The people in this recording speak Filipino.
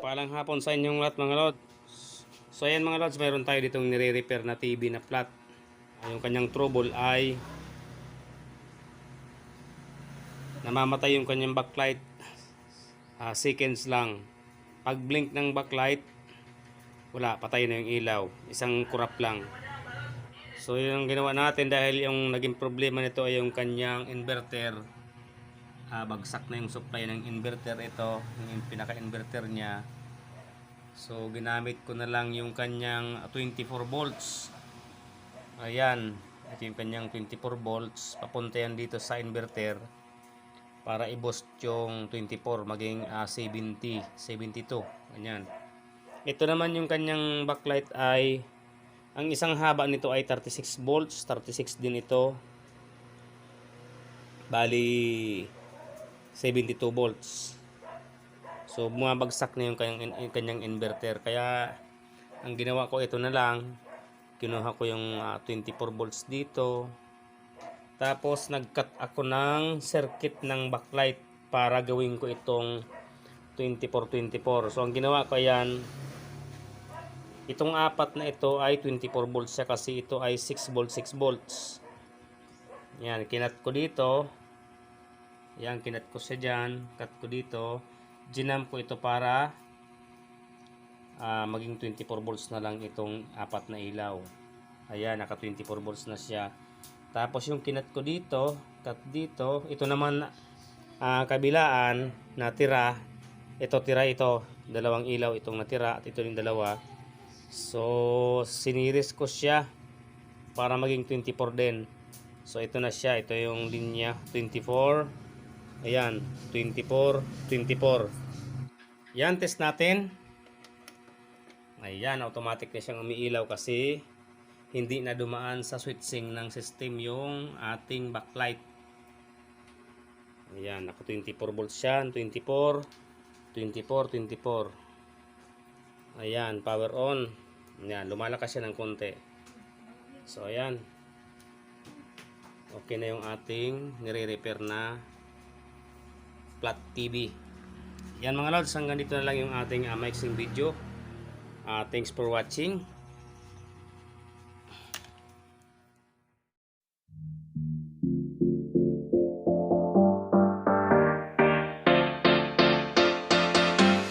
Paalang hapon sa inyong lahat mga lods. So ayan mga lods, mayroon tayo ditong nire-repair na TV na flat. Yung kanyang trouble ay namamatay yung kanyang backlight. Seconds lang. Pag blink ng backlight, wala, patay na yung ilaw. Isang kurap lang. So yung ginawa natin dahil yung naging problema nito ay yung kanyang inverter. Bagsak na yung supply ng inverter ito, yung pinaka-inverter niya. So ginamit ko na lang yung kanyang 24 volts. Ayan, ito yung kanyang 24 volts. Papunta yan dito sa inverter para i-boost yung 24 maging 70, 72. Ganyan. Ito naman yung kanyang backlight ay ang isang haba nito ay 36 volts, 36 din ito. Bali 72 volts. So bumabagsak na yung kanyang inverter. Kaya ang ginawa ko ito na lang. Kinuha ko yung 24 volts dito. Tapos nag-cut ako ng circuit ng backlight para gawin ko itong 24-24. So ang ginawa ko yan, itong apat na ito ay 24 volts siya kasi ito ay 6 volts 6 volts. Yan, kinat ko dito. Yan, kinat ko siya dyan. Cut ko dito. Ginam ko ito para maging 24 volts na lang itong apat na ilaw. Ayan, naka 24 volts na siya. Tapos yung kinat ko dito, cut dito. Ito naman kabilaan natira. Ito tira ito. Dalawang ilaw itong natira at ito yung dalawa. So, siniris ko siya para maging 24 din. So, ito na siya. Ito yung linya 24. Ayan, 24, 24. Yan, test natin. Ayan, automatic na siyang umiilaw kasi hindi na dumaan sa switching ng system yung ating backlight. Ayan, naka 24 volts siya. 24, 24, 24. Ayan, power on. Ayan, lumalakas siya ng konti. So, ayan. Okay na yung ating nire-repair na flat TV. Yan mga lods, hanggang dito na lang yung ating mixing video. Thanks for watching.